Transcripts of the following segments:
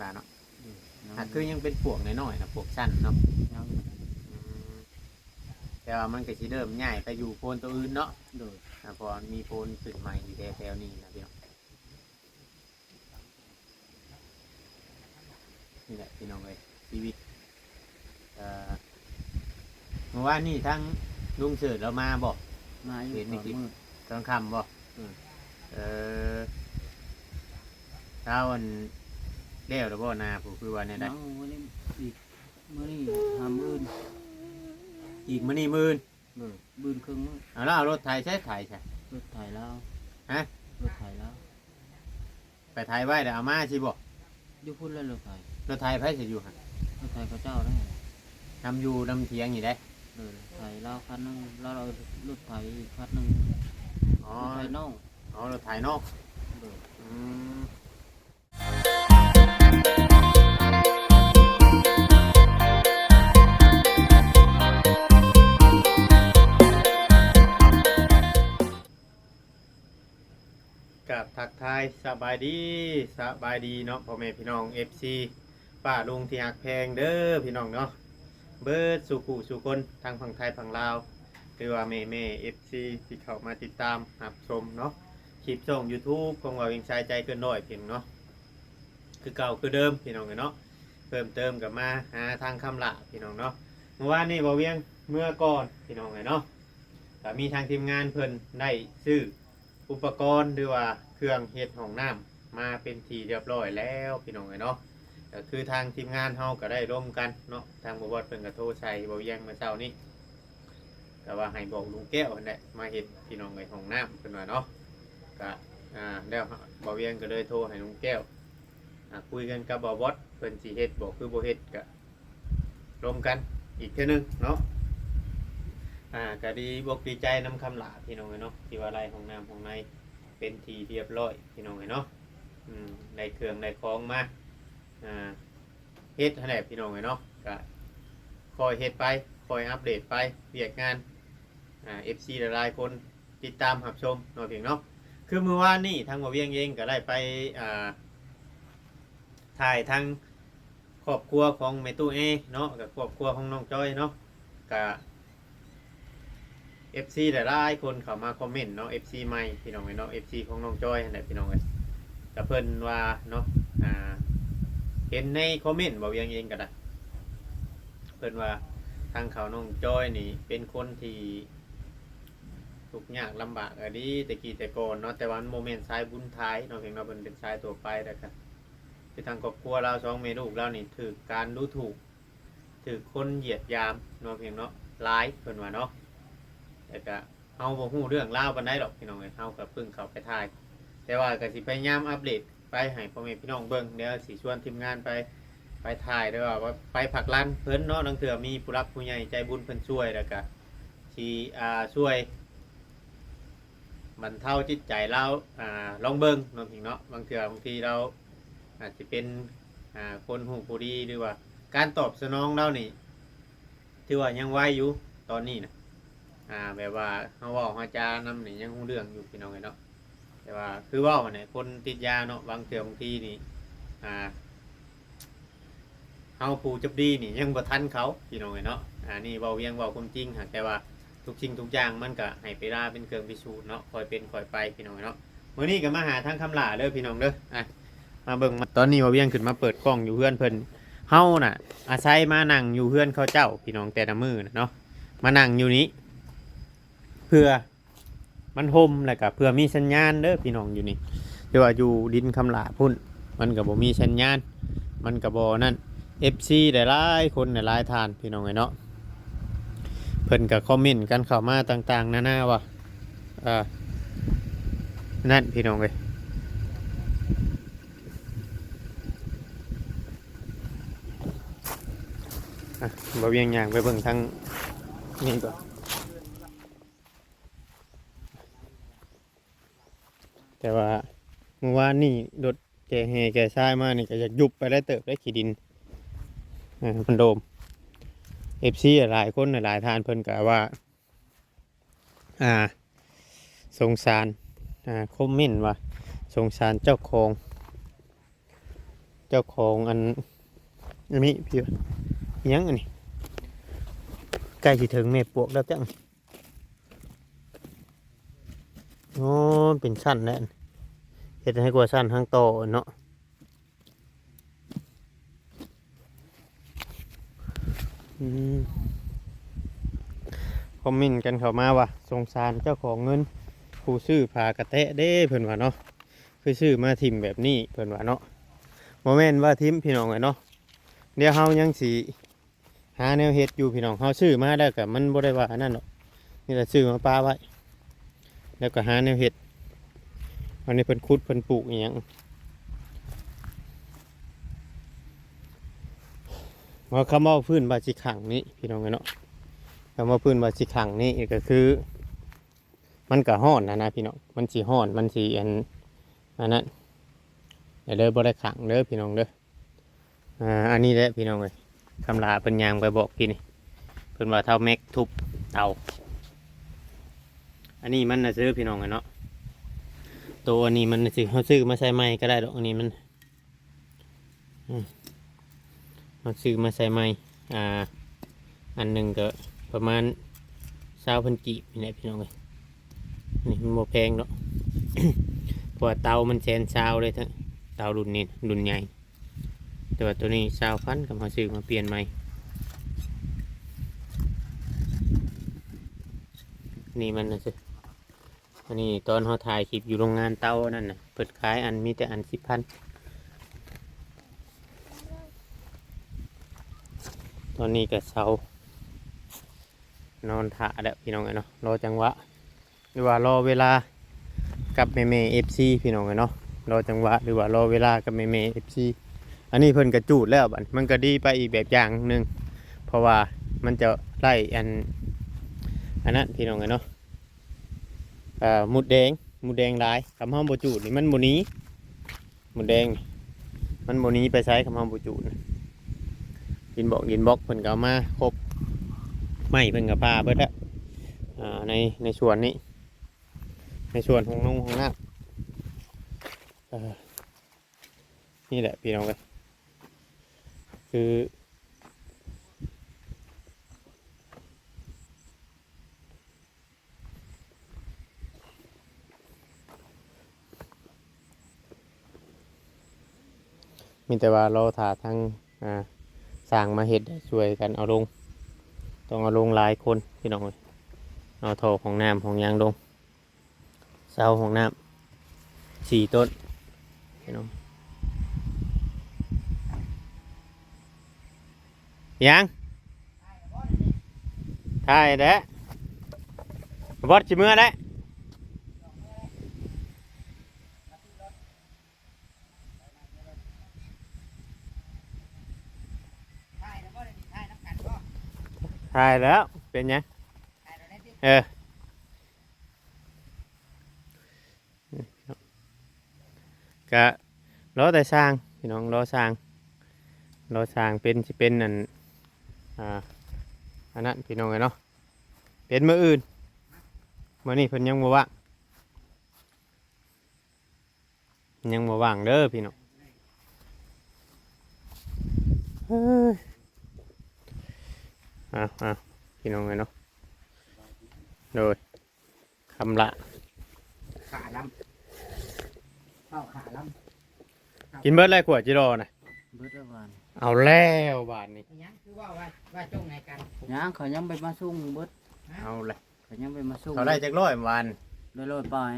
ดาเนาะ ยัง หากคือยังเป็นปวกน้อยๆนะปวกชั้นเนาะ ยัง อืมแต่ว่ามันก็สิเริ่มใหญ่ไปอยู่โพนตัวอื่นเนาะ โดย เพอมีโพนขึ้นใหม่อยู่แถวๆนี้นะพี่น้องนี่แหละพี่น้องเลยชีวิตเมื่อวานนี่ทั้งลุงเสิร์ชเรามาบอก มาอยู่ เห็นใน ตอน คลิป มืด ตอนคำบอก อืม เออเช้าวันเลี้ยวหรือบ่นาผู้คือว่าเนี่ยได้ น้องมื้อนี้อีกมื้อนี้หามื้อ อีกมื้อนี้มื้อ โดยมื้อครึ่งมื้อ เอาแล้วเอารถไทยใช้ไทยใช่ รถไถแล้ว ฮะ รถไถแล้ว ไปไทยไว้เดี๋ยวเอามาสิบอก อยู่พุ่นแล้วรถไถ รถไทยไผสิอยู่หั่น รถไถเขาเจ้าได้ นำอยู่นำเทียงอยู่ได้ โดยไถแล้วคันนึงแล้วเรารถไถอีกคันนึง อ๋อ รถไถน้อง อ๋อรถไทยนอก โดย อืมกับทักทายสบายดีเนาะพ่อแม่พี่น้อง FC ป้าลุงที่ฮักแพงเด้อพี่น้องเนาะเบิดสู่ผู้สู่คนทางฝั่งไทยฝั่งลาวหรือว่าแม่ FC ที่เข้ามาติดตามรับชมเนาะคลิปช่อง YouTube ของว่าเวียงชายใจเกินร้อยเพียงเนาะคือเก่าคือเดิมพี่น้องเนาะเพิ่มเติมกับมาหาทางคำละพี่น้องเนาะเมื่อวานนี้บ่เวียงเมื่อก่อนพี่น้องเนาะก็มีทางทีมงานเพิ่นได้ซื้ออุปกรณ์หรือว่าเครื่องเฮ็ดห้องน้ำมาเป็นทีเรียบร้อยแล้วพี่น้องเนาะก็คือทางทีมงานเฮาก็ได้ร่วมกันเนาะทางบ่ว่าเพิ่นก็โทรใช้บ่เวียงเมื่อเช้านี้แต่ว่าให้บอกลุงแก้วนั่นแหละมาเฮ็ดพี่น้องในห้องน้ำเพิ่นว่าเนาะก็แล้วบ่เวียงก็เลยโทรให้ลุงแก้วคุยกันกับบ่บอสเพิ่นสิเฮ็ดบ่คือบ่เฮ็ดก็ร่วมกันอีกเทื่อนึงเนาะก็ดีบอกดีใจนำคำหลาพี่น้องเนาะที่ว่าไรห้องน้ำห้องในเป็นทีเรียบร้อยพี่น้องเนาะได้เครื่องได้ของมาเฮ็ดให้แหละพี่น้องเนาะก็คอยเฮ็ดไปคอยอัปเดตไปเรียกงานFC หลายๆคนติดตามรับชมเนาะเพียงเนาะคือเมื่อวานนี้ทางบ่เวียงเองก็ได้ไปถ่ายทางครอบครัวของแม่ตู้เอเนาะกับครอบครัวของน้องจ้อยเนาะก็ FC หลายๆคนเข้ามาคอมเมนต์เนาะ FC ใหม่พี่น้องเนาะ FC ของน้องจ้อยนั่นแหละพี่น้องก็เพิ่นว่าเนาะเห็นในคอมเมนต์บ่เวียงเองก็ได้เพิ่นว่าทางเขาน้องจ้อยนี่เป็นคนที่ทุกข์ยากลำบากดีแต่กี้แต่ก่อนเนาะแต่ว่ามันโมเมนต์สายบุญท้ายเนาะเพียงเราเป็นสายตัวไปแล้วกันคือทางครอบครัวเรา2 แม่ลูกเรานี่ถูกการดูถูกถูกคนเหยียดยามเนาะเพียงเนาะร้ายเพิ่นว่าเนาะแต่ก็เฮาบ่ฮู้เรื่องราวปานใดดอกพี่น้องเอ้ยเฮาก็เพิ่งเข้าไปถ่ายแต่ว่าก็สิพยายามอัปเดตไปให้พ่อแม่พี่น้องเบิ่งเดี๋ยวสิชวนทีมงานไปถ่ายด้วยว่าไปผลักดันเพิ่นเนาะบางเทื่อมีผู้รักผู้ใหญ่ใจบุญเพิ่นช่วยแล้วก็สิช่วยบรรเทาจิตใจเราลองเบิ่งเนาะพี่เนาะบางเทื่อบางทีเราอาจจะเป็นคนหูผู้ดีหรือว่าการตอบสนองเรานี่ถือว่ายังไหวอยู่ตอนนี้นะแบบว่าเฮาเว้าเฮาจานำนี่ยังฮู้เรื่องอยู่พี่น้องเนาะแต่ว่าคือเว้าเนี่ยคนติดยาเนาะบางเทื่อบางทีนี่เฮาผู้จับดีนี่ยังบ่ทันเขาพี่น้องเนาะนี่เว้าเวียงเว้าความจริงหากแต่ว่าทุกสิ่งทุกอย่างมันก็ให้ไปได้เป็นเครื่องพิสูจน์เนาะคอยเป็นคอยไปพี่น้องเนาะมื้อนี้ก็มาหาทางคำลาเด้อพี่น้องเด้อมาเบิ่งตอนนี้เว้าเวียงขึ้นมาเปิดกล้องอยู่เพื่อนเพิ่นเฮาน่ะอาศัยมานั่งอยู่เพื่อนเขาเจ้าพี่น้องแต่ละมื้อเนาะมานั่งอยู่นี้เพื่อมันห่มแล้วก็เพื่อมีสัญญาณเด้อพี่น้องอยู่นี่แต่ว่าอยู่ดินคำลาพุ่นมันก็บ่มีสัญญาณมันก็บ่นั่น FC หลายๆคนหลายๆท่านพี่น้องเนาะเพิ่นก็คอมเมนต์กันเข้ามาต่างๆนานาว่านั่นพี่น้องเอ้ยบ่เวียงอย่างไปเบิ่งทางนี่ก่อนแต่ว่าเมื่อวานนี่รถแก่แห่แก่ชายมานี่ก็อยากยุบไปได้เติบได้ขี้ดินมันโดม FC หลายคนหลายท่านเพิ่นก็ว่าสงสารคอมเมนต์ว่าสงสารเจ้าของ เจ้าของอันนี้พี่ว่าอิหยังอันนี้ใกล้สิถึงแม่ปวกแล้วจังโอ้เป็นสั้นแล้วเฮ็ดให้กว่าสั้นทั้งโตเนาะคอมเมนต์กันเข้ามาว่าสงสารเจ้าของเงินผู้ซื้อผ่ากระแตะเด้เพิ่นว่าเนาะคือซื้อมาทิมแบบนี้เพิ่นว่าเนาะโมเมนต์ว่าทิมพี่น้องไงเนาะเดี๋ยวเฮายังสิหาแนวเฮ็ดอยู่พี่น้องเฮาซื้อมาแล้วก็มันบ่ได้ว่าอันนั้นหรอกนี่แหละซื้อมาปาไว้แล้วก็หาแนวเฮ็ดอันนี้เพิ่นขุดเพิ่นปลูกอีหยังว่าคำว่าพื้นบาสิขังนี้พี่น้องไงเนาะคำว่าพื้นบาสิขังนี่ก็คือมันก็ฮ้อนนะพี่น้องมันสิฮ้อนมันสิอันนั้นเดี๋ยวเด้อบ่ได้ขังเด้อพี่น้องเด้ออันนี้แหละพี่น้องเอ้ยคำลาเพิ่นยางไปบอกกินนี่เพิ่นว่าเท่าแม็กทุบเตาอันนี้มันน่ะซื้อพี่น้องไงเนาะตัวอันนี้มันสิเขาซื้อมาใส่ไม้ก็ได้ดอกอันนี้มันเขาซื้อมาใส่ไม้อันหนึ่งก็ประมาณ20,000 กีบนี่แหละพี่น้องเอ้ยนี่มันบ่แพงดอก เพราะว่าเตามันแสน20เลยทั้งเตารุ่นนี้รุ่นใหญ่แต่ว่าตัวนี้20,000กับเขาซื้อมาเปลี่ยนใหม่นี่มันนะสิอันนี้ตอนเขาถ่ายคลิปอยู่โรงงานเตานั่นน่ะเปิดขายอันมีแต่อัน10,000ตอนนี้ก็เสานอนถ่าแล้วพี่น้องเนาะรอจังหวะหรือว่ารอเวลากับแม่ๆ FC พี่น้องเนาะรอจังหวะหรือว่ารอเวลากับแม่ๆ FC อันนี้เพิ่นกระจูดแล้วบัดมันก็ดีไปอีกแบบอย่างหนึ่งเพราะว่ามันจะไล่อันนั้นพี่น้องเนาะหมุดแดงหลายคำห้องโบจูดนี่มันโบนี้หมุดแดงมันโบนี้ไปใช้คำห้องโบจูดดินบล็อกเพิ่นก็มาครบไม่เพิ่นก็พาเบิดแล้วในส่วนนี้ในส่วนของนุ่งของน้ำนี่แหละพี่น้องเลยคือมีแต่ว่าเราถ่าทั้งสร้างมาเห็ดช่วยกันเอาลงต้องเอาลงหลายคนพี่น้องเลยเอาท่อของน้ำของยางลงเสาของน้ำ4 ต้นพี่น้องยังถ่ายเด้บอสจิเมื่อได้ถ่ายแล้วเป็นไงก็รอแต่สร้างพี่น้องรอสร้างเป็นสิเป็นอันนั้นพี่น้องเนาะเป็นมื้ออื่นมื้อนี้เพิ่นยังบ่ว่างเด้อพี่น้องพี่น้องเนาะโดยคำละขาล้ำเข้าขาล้ำ กินเบิดไรขวดจิโร่น่ะ เบิดแล้วบาน เอาแล้วบาทนี้ ยังคือว่าจงไงกัน ยังเขายังไปมาส่งเบิด เอาเลย เขายังไปมาส่ง เขาได้จักร้อยวัน ได้ร้อยปลาย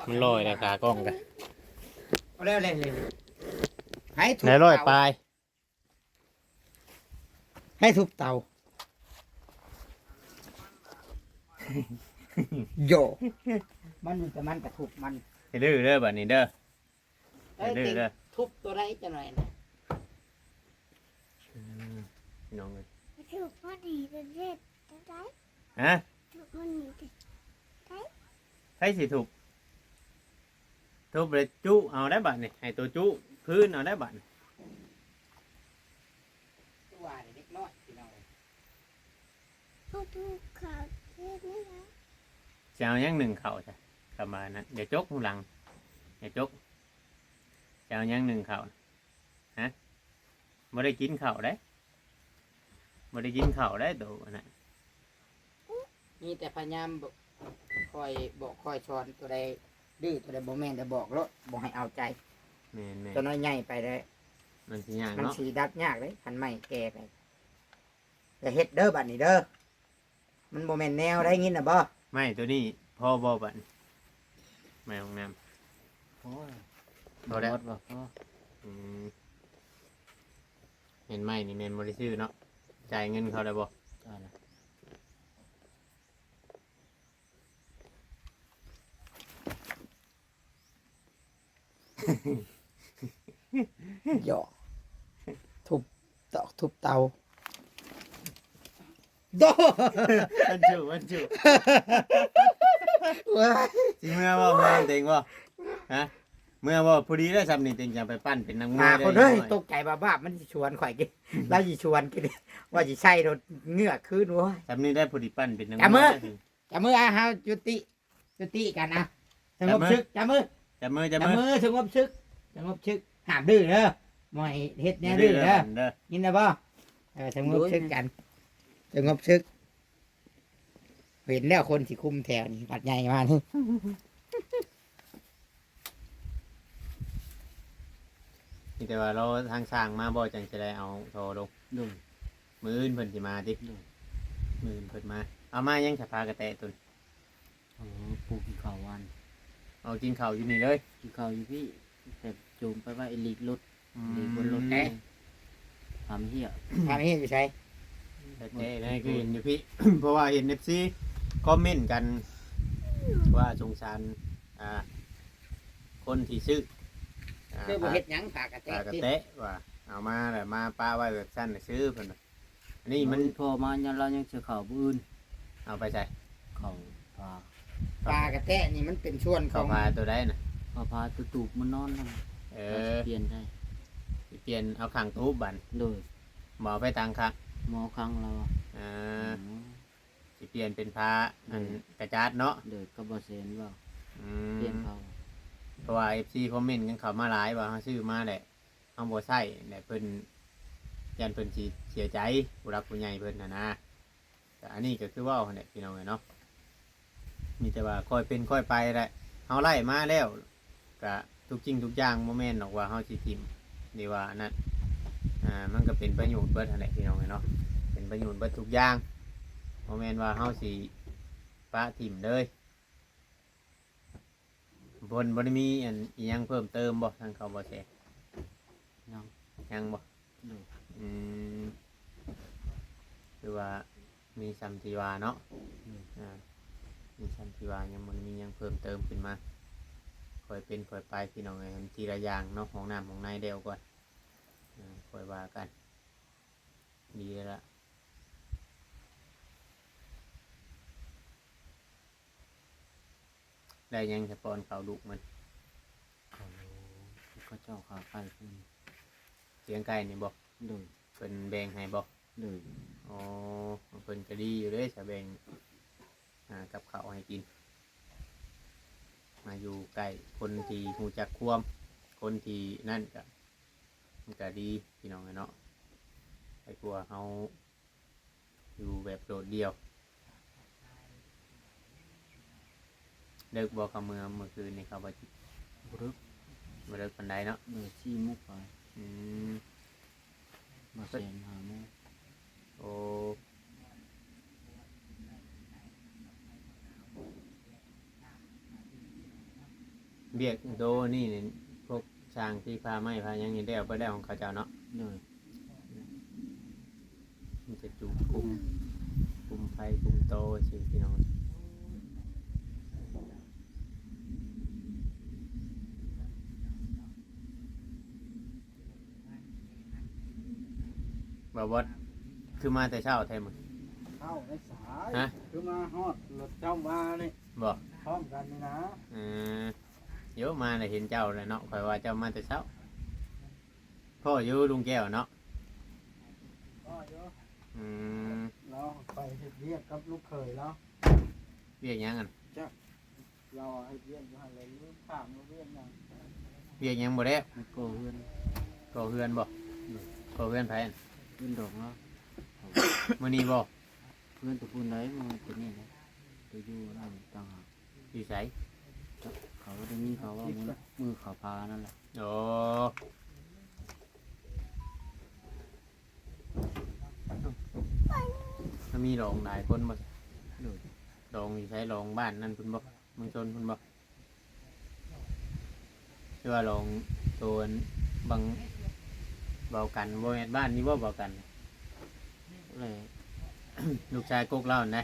มันร้อยราคากล้องกัน เอาเร็วให้ทุบ ในร้อยปลาย ให้ทุบเตาโยมันจะมันกระทุบมัน ให้ดื้อเด้อบัดนี้เด้อให้ดื้อเด้อ ทุบตัวไรจะหน่อยนะ พี่น้องเลย ถูกพอดีเลยเด็ดได้ ฮะ ถูกมันมีได้ ใช่สิถูกเลยจุเอาได้บัดนี่ให้ตัวจุพื้นเอาได้บัดนี่ ตัวเล็กน้อยพี่น้อง เขาถูกข่าวเทศนี่นะ จะเอายังหนึ่งเข่าใช่ประมาณนั้นเดี๋ยวจกหูหลังเดี๋ยวจกจะ จะเอาหยังหนึ่งข้าวฮะบ่ได้กินข้าวได้บ่ได้กินข้าวได้ตัวน่ะ มีแต่พยายามคอยบอกคอยสอนตัวใดดื้อตัวใดบ่แม่นแต่บอกแล้วบ่ให้เอาใจ แม่น ตัวน้อยใหญ่ไปได้ ๆมันสิยาก มัน เนาะ สีดัดยากเลยคันใหม่แก่ไปอย่าเฮ็ดเด้อบัดนี้เด้อมันบ่แม่นแนวได้ยินน่ะบ่ ไม่ตัวนี้พ่อบ่บัดนี้ไม่ห้องน้ำ โอ้ย บ่ได้ รถบ่พอ อืมเห็นไหมนี่แม่นบ่ได้ซื้อเนาะจ่ายเงินเขาได้บ่ ใช่ละ หยอกทุบตอกทุบเตาโด มันจุ ว้าย สิเมื่อบ่เมื่อเต็งบ่ฮะเมื่อบ่พอดีแล้วซ้ำนี่เต็งจะไปปั้นเป็นนางมว มาย ได้ คนเฮ้ย หน่อ ตกใจบ้าๆมันสิชวนข่อยกินแล้วสิชวนกินว่าสิใช่รถเหงือกคืนโว้ย ซ้ำนี่ได้พอดีปั้นเป็นนาง จับมือ ได้ถึง จับมือเฮาจุติกันนะสงบ จับมือ ศึกจับมือ จับมือ จับมือสงบศึกสงบศึกห้ามดื้อเด้อบ่ให้เฮ็ดแนวดื้อเด้อ เด้อ ยินได้บ่สงบศึกกันสงบศึกเห็นแล้วคนสิคุมแถวนี่ปัดใหญ่มานี่ นี่แต่ว่าเราทางสร้างมาบ่จังสิได้เอาโทรลง โดย มื้ออื่นเพิ่นสิมาติมื้ออื่นเพิ่นมาเอามายังสภากระแตตุน โอ้ปลูกกินข้าววัน เอากินข้าวอยู่นี่เลย กินข้าวอยู่พี่แต่จูมไปว่าไอ้ลีกรถ อื ลีกบนรถ ม ทำเหี้ย ทำให้อยู่ใช่ แต่เจ๊ได้คือเห็นอยู่พี่ เพราะว่าเห็น FC คอมเมนต์กันว่าสงสารคนที่ซื้อ คือบ่เฮ็ดหยังผากระแต ปลากระ ที่ เตะว่าเอามาแล้วมาป้าไว้แบบสั้นน่ะซื้อเพิ่นน่ะอันนี้มัน พอมาเนี่ยเรายังเชื่อข่าวผู้อื่น เอาไปใส่ ข่าวปลา ปลากระแตนี่มันเป็นส่วนข เข้า อง พาตัวได้น่ะ ปลาพาตุตูบมันนอนนั่น เอ เรา อ จะเปลี่ยนได้ สิเปลี่ยนเอาข้างตู้บัน โดย หมอไปทางข้าง หมอครั้งเรา อ่าสิเปลี่ยนเป็นพระอันกระจาดเนาะ โดยกระบอเซนว่า อื เปลี่ยน ม เขา เพราะว่า FC คอมเมนต์กันเข้ามาหลายว่าเฮาซื้อมาแหละเฮาบ่ใช้แหละเพิ่นยันเพิ่นสิเสียใจผู้รักผู้ใหญ่เพิ่นน่ะนะแต่อันนี้ก็คือเว้าหั่นแหละพี่น้องเอ้ยเนาะมีแต่ว่าค่อยเป็นค่อยไปแหละเฮาไล่มาแล้วก็ทุกจริงทุกอย่างบ่แม่นหรอกว่าเฮาสิทิ่มดีว่าอันนั้นมันก็เป็นประโยชน์เบิดหั่นแหละพี่น้องเอ้ยเนาะเป็นประโยชน์เบิดทุกอย่างบ่แม่นว่าเฮาสิปะทิ่มเลยบนบ่ได้มีอันอีหยังเพิ่มเติมบ่ทางเขาบ่แซ่ ยัง ยังบ่ โดย อืมคือว่ามีสัมทีวาเนาะมีสัมทีวายังมันมียังเพิ่มเติมขึ้นมาค่อยเป็นค่อยไปพี่น้องเอ้ยทีละอย่างเนาะของน้ำของในเดียวก่อนค่อยว่ากันดีแล้วละได้ยังสปอนเขาดุมัน เขาเจ้าขาไก่ขึ้น เสียงไก่นี่บอก โดย เป็นแบงให้บอก โดย อ๋อเพิ่นก็ดีอยู่เลยจะแบ่งกับข้าวให้กิน มาอยู่ใกล้คนที่หูจักความคนที่นั่นก็มันก็ดีพี่น้องเนาะไอ้กลัวเขาอยู่แบบโดดเดี่ยวเลิกบอกกับเมื่อคืนนี่เขาว่า บรึก บ่เลิกปันไดเนาะ โดยชี้มุกไป อืม มาเซนหามุก โอ้เบียกโดนี่เนี่ยพวกช้างที่พาไม้พาหยังนี่ได้เอาไปได้ของเขาเจ้าเนาะ โดย มันจะจูบคุมไฟคุมโตสิพี่น้องบอกว่าคือมาแต่เช้าแท้มึง เข้าในสาย ฮะ คือมาฮอดรถเจ้ามานี่ บอก พร้อมกันนี่นะ เยอะมาเลยเห็นเจ้าเลยเนาะคอยว่าเจ้ามาแต่เช้าพ่ออยู่ลุงแก้วเนาะ ก็เยอะ อืม เราไปเฮ็ดเรียกกับลูกเขยแล้ว เรียกหยังกัน เราให้เรียกอยู่หั่นเลยลืมถามเราเรียกหยัง เ เวียกหยังบ่แล้ว มันก่อเฮือน ก่อเฮือนบ่ก่อเฮือนไผอั่น เฮือนดอกแล้ว มื้อนี้บ่ เพื่อนตัวพูนไหนมันตัวนี้นะตัวอยู่นั่นต่างหาก อยู่ไส เขาก็ได้ยินเขาว่ามือเขาพานั่นแหละ โอ้ถ้ามีโรงหลายคนบ่ โดย โรงอยู่ไสโรงบ้านนั่นเพิ่นบ่เมืองชนเพิ่นบ่คือว่าโรงตัวบางเบากันบ่แม่นบ้านนี้บ่เบากัน เลย ลูกชายกกเล่านะ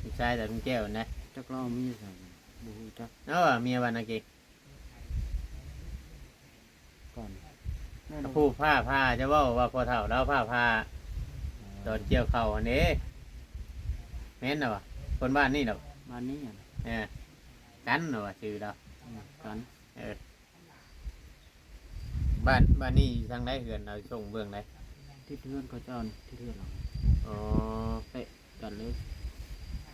ลูกชายแต่ลุงแก้วนะ จักเล่ามีสั่งบูจัก เออเมียวันนะเก ก่อน ผู้ผ้าจะเว่าว่าพอเฒ่าแล้วผ้าตอนเกี่ยวเข่าอันนี้แม่นเหรอวะคนบ้านนี่เหรอ บ้านนี้อ่ะ กันเหรอวะชื่อเรา กัน บ้านนี่ทางได้เหือนเราส่งเบื้องไหน ที่เทือนเขาเจ้าที่เทือนเรา อ๋อ เตะกันเลย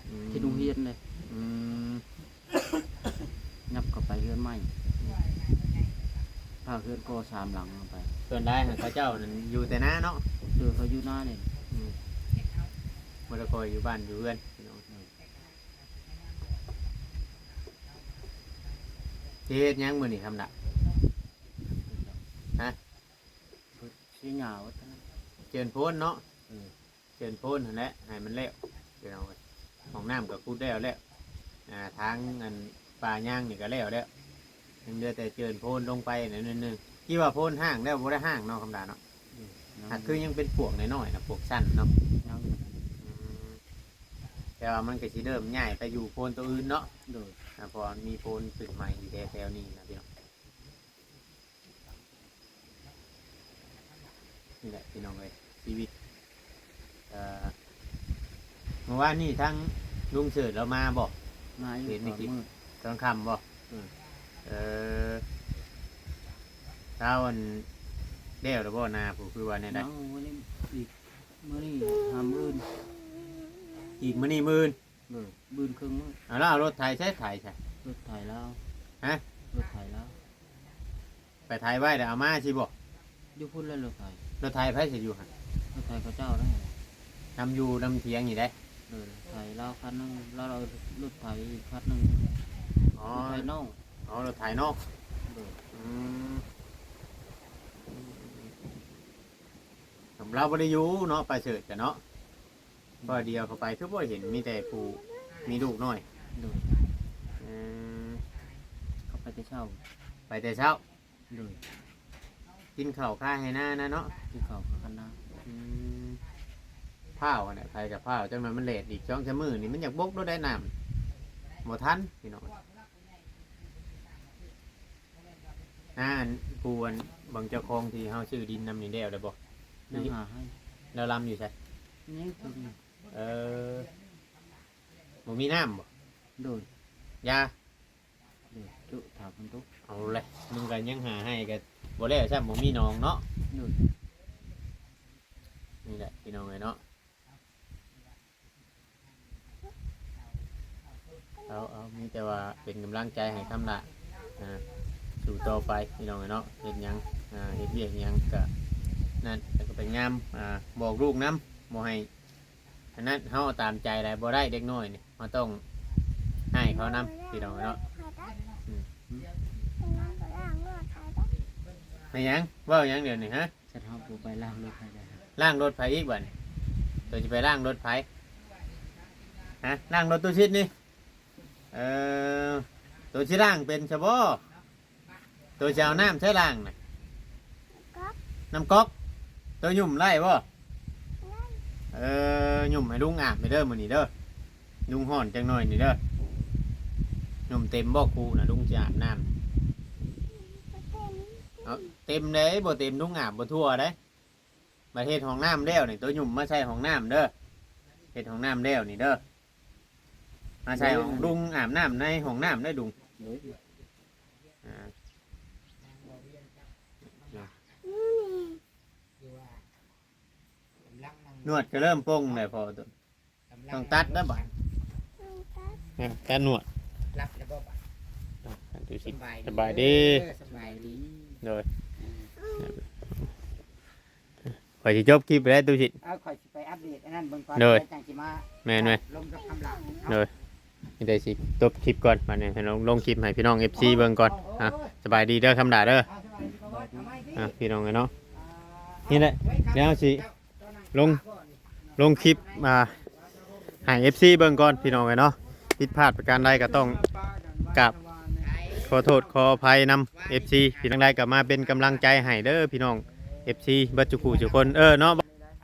อืม ที่โรงเรียนเลย อืม งับเข้าไปเฮือนใหม่ถ้าเฮือนก็3 หลังลงไป ส่วนได้ของเขาเจ้านั่นอยู่แต่หน้าเนาะ เดือเขาอยู่หน้าเนี่ย มรคอยอยู่บ้านอยู่เพื่อนพี่น้องเฮ็ดหยังมื้อนี่คำน่ะ ฮะ ชี้หยาวัฒน เจิญโพ้นเนาะ เออ เจิญโพ้นนั่นแหละให้มันแล้วพี่น้องเอ้ยของน้ำกับกูดแล้วทางอันป่าย่างนี่ก็แล้วยังเหลือแต่เจิญโพ้นลงไปนิดนึงที่ว่าโพ้นห้างแล้วบ่ได้ห้างเนาะคำดาเนาะหากคือยังเป็นพวกน้อยๆนะพวกสั้นเนาะ ยัง แต่ว่ามันก็สิเริ่มใหญ่ไปอยู่โพ้นตัวอื่นเนาะ โดย พอมีโพ้นขึ้นใหม่อยู่แถวๆนี้นะพี่น้องนี่แหละพี่น้องเลยชีวิตเมื่อวานนี่ทั้งลุงเสิร์ชเรามาบอก มาอยู่ เห็นใน ตอน คลิป มืด ตอนคำบอกเช้าวันเดี่ยวหรือบ่นาผู้คือว่าเนี่ยได้ น้องวันนี้อีกมื้อนี้หามอื่น อีกมื้อนี้มื้อ เลยบืนครึ่งมื้อ เอาแล้วเอารถไถใช้ไถใช่ รถไถแล้ว ฮะ รถไถแล้ว ไปไถไว้เดี๋ยวเอามาสิบอก อยู่พุ่นเลยรถไถ รถไถไผสิอยู่หั่น รถไถเขาเจ้าได้ นำอยู่นำเถียงอยู่ได้ เลยไถแล้วคันนึงแล้วเรารถไถอีกคันนึง อ๋อ รถไถน้อง อ๋อรถไถนอก เลย เราบ่ได้อยู่เนาะไปเสิร์ชกันเนาะพอเดียวเข้าไปคือบ่เห็นมีแต่ผู้มีลูกน้อย เลย อืม เขาไปแต่เช้า ไปแต่เช้า เลย กินข้าวข้าให้หน้านะเนาะ ที่เขาเขาคันนา ผ้าวอันเนี่ยใครกับผ้าวจังมันมันเลดอีกช่องชะมือนี่มันอยากบกด้วยได้น้ำหมดทันพี่น้องอันกูอันบางเจ้าของที่เฮาชื่อดินนำนี่เดียวได้บ่ ยังหาให้ เราลำอยู่ใช่ นี่คือ เออบ่มีน้ำบ่ โดย ยา เลยจุถามคนตุ๊ก เอาเลยมึงกันยังหาให้กันบ่แล้วใช่บ่มีน้องเนาะ โดย นี่แหละพี่น้องเลยเนาะเอามีแต่ว่าเป็นกำลังใจให้คำละสู่ต่อไปพี่น้องเลยเนาะเฮ็ดหยังเฮ็ดเวียกหยังก็นั่นแล้วก็ไปงามบอกลูกน้ำบ่ให้อันนั้นเฮาตามใจได้บ่ได้เด็กน้อยนี่เฮาต้องให้เขานำพี่น้องเนาะไม่หยังเว้าหยังเดี๋ยวนี้ฮะ จะทำปูไปล่างรถไถได้ ล้างรถไผอีกบัดนี้ตัวจะไปล้างรถไผฮะล้างรถตู้ชิดนี่ตัวชิล้างเป็นชะบ่ตัวจะเอาน้ำใช้ล้างน่ะน้ำก๊อกตัวหยุ่มไล่บ่หยุ่มให้ลุงอาบไปเด้อมื้อนี้เด้อลุงห่อนจังหน่อยนี่เด้อหยุ่มเต็มบ่คูน่ะลุงจะอาบน้ำเอาเต็มเด้บ่เต็มลุงอาบบ่ทั่วเด้มาเฮ็ดห้องน้ำแล้วนี่ตัวหยุ่มมาใส่ห้องน้ำเด้อเฮ็ดห้องน้ำแล้วนี่เด้อมาใส่ห้องลุงอาบน้ำในห้องน้ำได้ลุง โดย นวดก็เริ่มโป่งเลยพอตัวต้องตัดได้บ่การนวด รับแล้วบ่บัด ดูสิ ส ส บา บาย ย ดี ดี สบายดี โดยข่อยสิจบคลิปไปแล้วดูสิ เอาข่อยสิไปอัปเดตอันนั้นเบิ่งก่อน โดย แล้วจังสิมา แม่นไหม ลงกับคำหลัง โดยนี่ได้สิจบคลิปก่อนมาเนี่ยให้ลงคลิปให้พี่น้อง FC เบิ่งก่อนอ่ะสบายดีเด้อคำด่าเด้อ เอาสบายดีก่อนเอาไม้ดิ อ่ะพี่น้องเนาะ นี่แหละเดี๋ยวสิลงคลิปมาให้ FC เบิ่งก่อนพี่น้องเนาะผิดพลาดประการใดก็ต้องกราบขอโทษขออภัยนำ FC พี่น้องใดก็มาเป็นกำลังใจให้เด้อพี่น้อง FC เบัดจุกูทุกคนเนาะ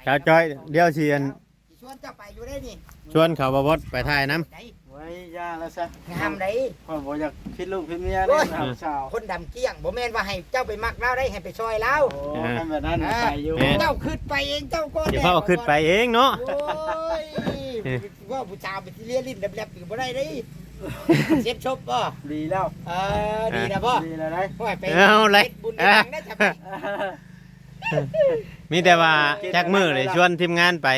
ชาวจ้อยเดี๋ยวสิอัน ชวนเจ้าไปอยู่ได้นี่ ชวนเขาบ่บดไปถ่ายน้ำ ไหน ไว้ย่าแล้วซะ งามได พ่อบ่อยากคิดลูกคิดเมียเลยหาสาว คนดำเกี้ยงบ่แม่นว่าให้เจ้าไปมักเราได้ให้ไปซอยเรา โอ้ทำแบบนั้นไปอยู่ เจ้าขึ้นไปเองเจ้าก็ เดี๋ยวเขาเอาขึ้นไปเองเนาะ โอ้ยว่าผู้ชายไปที่เลี้ยลิ้นแลบๆอยู่บ่ได้เด้เซ็ตชบป่ะ ดีแล้ว ดีนะป่ะ ดีแล้วได้ พ่อไป เอาเลย ฮ็ดบุญในทางได้จะไป มีแต่ว่าจักมือเลยชวนทีมงานไป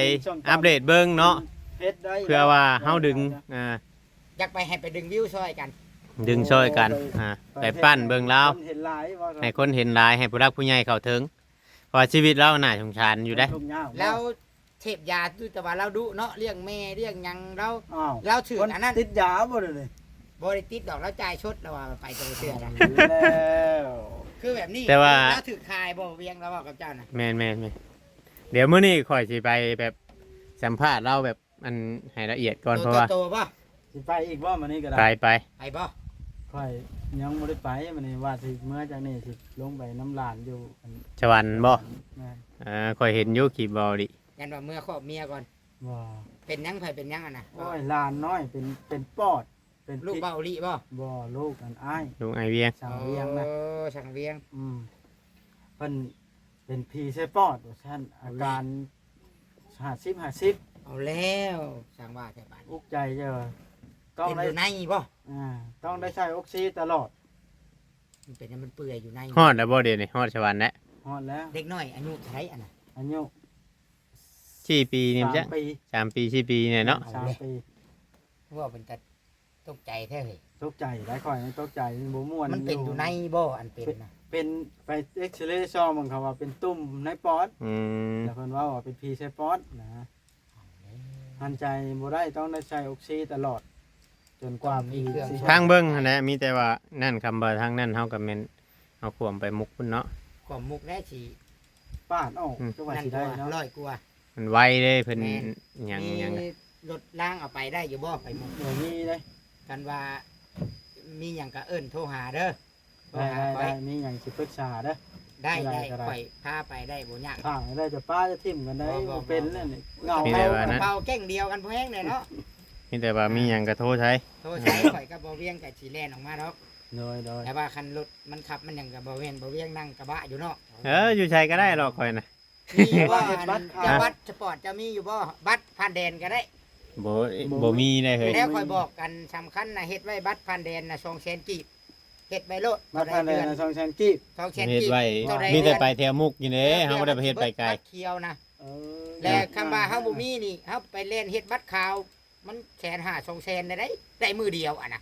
อัปเดตเบิ่งเนาะ เฮ็ดได้ เพื่อว่าเฮาดึงอยากไปให้ไปดึงวิวซอยกัน ดึงช่วยกันไปปั้นเบิ่งแล้ว เห็นหลายว่า ให้คนเห็นหลายให้ผู้รักผู้ใหญ่เข้าถึงเพราะชีวิตเราน่าสงสารอยู่ได้ ทุกอย่าง แล้วเทพยาตุแต่ว่าเราดุเนาะเลี้ยงแม่เลี้ยงหยังเรา อ้าว เราถืออันนั้น ติดยาบ่เด้อนี่ บริติดดอกแล้วจ่ายชดเราว่าไปตัวเสือนะ แล้ว คือแบบนี้ แต่ว่า เราถือคายบ่เวียงเราบอกกับเจ้านะ แม่นเดี๋ยวมื้อนี้ข่อยสิไปแบบสัมภาษณ์เราแบบมันให้ละเอียดก่อนเพราะว่า โตป่ะ สิไปอีกบ่มื้อนี้ก็ได้ ไป ไปป่ะ ค่อยยังบ่ได้ไปมื้อนี้ว่าสิเมื่อจากนี้สิลงไปน้ำลานอยู่อัน ชวันบ่ แม่น ข่อยเห็นอยู่คลิปบ่ดิ ยันว่าเมื่อครอบเมียก่อน บ่ เป็นหยังไผเป็นหยังอ่ะนะ โอ้ยหลานน้อยเป็นปอด เป็น ลูก พิษ เบาลีป่ะ บ่ลูกกันอ้าย ลุงไอเวียง สาวเวียงนะ สังเวียง เพิ่นเป็นพีใช่ปอดว่าซั่นอาการ50 เอาแล้วสั่งว่าแต่บ้าน อุกใจเจ้าต้อง เป็น ได้ อยู่ในป่ะ ต้องได้ใช้ออกซิตลอด มันเป็นมันเปื่อยอยู่ใน ฮอดแล้วบ่เดี๋ยวนี้ฮอดชวันแล้ว ฮอดแล้ว เด็กน้อยอายุเท่าไหรอ่ะนะ อายุ 4 ปีนี่มั้ยจ๊ะ 3 ปี 3 ปี4 ปีเนี่ยเนาะ 3 ปี ว่าเป็นแต่ตกใจแท้เลย ตกใจได้ค่อยตกใจบ่ม่วน มันเป็นอยู่ในบ่อันเป็นนะ เป็นไปเอ็กซเรย์ซอมันเขาว่าเป็นตุ่มในปอด อืม แล้วเพิ่นว่าเป็นพีใช่ปอดนะหันใจบ่ได้ต้องได้ใช้ออกซิตลอด จนกว่าพีสิ ทางเบิ่งหั่นแหละมีแต่ว่านั่นคำบ่ทางนั้นเฮาก็แม่นเอาขวมไปมุกพุ่นเนาะ ความมุกแน่สี ปาดออกจังหวัด นั่น สิ ก ได้ ว่า เนาะ ร้อยกว่า มันไวเด้เพิ่น แม่น หยัง มี หยัง รถล่างเอาไปได้อยู่บ่ไปมุก บ่มีเลย กันว่ามีอย่างกะเอิญโทรหาเด้อโทร ได้ หา ได้ ไป ได้มีหยังสิปรึกษาเด้อ ได้ ได้ ได้ ก็ได้ ข่อยพาไปได้บ่ยาก ทางได้จะป้าจะทิ่มกันได้ บ่ เป็นนั่นนี่เหงา มีแต่ว่านั้น เป่าแก้งเดียวกันพอแห้งเลยเนาะ มีแต่ว่ามีหยังก็โทรใช้ โทรใช้ข่อยกับบ่เวียงกับสีแลนออกมาเนาะ โดย แต่ว่าคันรถมันขับมันอย่างกับบ่เวียงนั่งกระบะอยู่เนาะ อยู่ใช้ก็ได้หรอกข่อยน่ะ มีอยู่บ่จะบัตรสปอร์ตจะมีอยู่บ่บัตรผ่านแดนก็ได้ บ่มีได้เฮ้ย แล้วข่อยบอกกันสำคัญนะเฮ็ดไว้บัตรผ่านแดนนะ200,000กีบเฮ็ดไว้โลด มาทานเลยนะ2แสนกีบ 200,000 เฮ็ด กีบ ไว้ เท่าใด มีแต่ไปแถวมุกอยู่เด้เฮาบ่ได้ไปเฮ็ดไปไกล บัตรเขียวนะ เออ และคำว่าเฮาบ่มีนี่เฮาไปเล่นเฮ็ดบัตรขาว มัน150,000 200,000ได้มือเดียวอ่ะนะ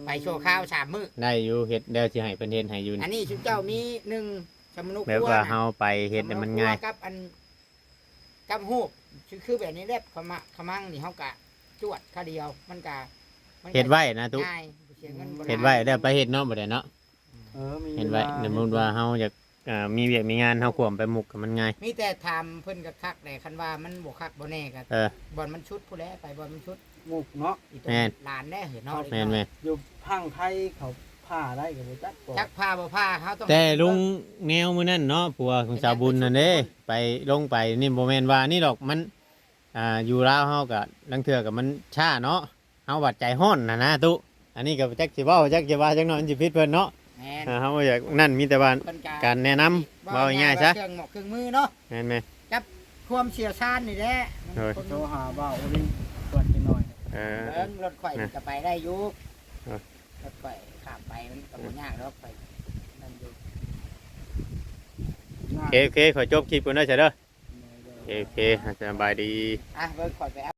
ไปโชว์ข้าว3มื้อ ได้อยู่เฮ็ดแล้วสิให้เพิ่นเฮ็ดให้อยู่ อัน นี่ นี้ชุดเจ้ามี1สมนุก แบบว่าเฮาไปเฮ็ดให้มันง่าย กับอันกับฮูบคือแบบนี้แหละขมังนี่เฮากะจวดค่าเดียวมันกะ เฮ็ดไว้นะทุก ง่ายเสียเงินบ่ เฮ็ดไว้แล้วไปเฮ็ดเนาะบ่ได้เนาะ มี เฮ็ดไว้สมมุติว่าเฮาอยากมีเวียกมีงานเฮาควมไปมุกก็มันง่าย มีแต่ทำเพิ่นก็คักแต่คันว่ามันบ่คักบ่แน่ก็ เออ บ่อนมันชุดผู้แลไปบ่อนมันชุด มุกเนาะ อีตัว แม่น หลานแน่เห็นเนาะ แม่น อยู่พังไทยเขาผ่าได้กับจักก่อน จักพาบ่พาเฮาต้อง แต่ลุงแนวมื้อนั้นเนาะผัวของสาวบุญนั่นเด้ไปลงไปนี่บ่แม่นว่านี่ดอกมันอยู่ลาวเฮาก็ลังเทื่อก็มันช้าเนาะเฮาบัดใจฮ้อนน่ะนะตุอันนี้ก็จักสิเว้าจักสิว่าจักหน่อยมันสิผิดเพิ่นเนาะ แม่น เฮาอยากนั่นมีแต่ว่า เพิ่น การแนะนำเว้าง่ายๆซะ เครื่องหมอกเครื่องมือเนาะ แม่นไหม ความเชี่ยวชาญนี่แหละ เออ คน โทรหาบ่าวโอลิมตรวจกันหน่อย เออ เอิ้นรถข่อยก็ไปได้อยู่ เออ รถข่อยข้ามไปมันก็บ่ยากดอกไปนั่นอยู่ โอเคขอจบคลิปก่อนเด้อจ้ะเด้อโอเคสบายดี อ่ะเบิ่งข่อยไป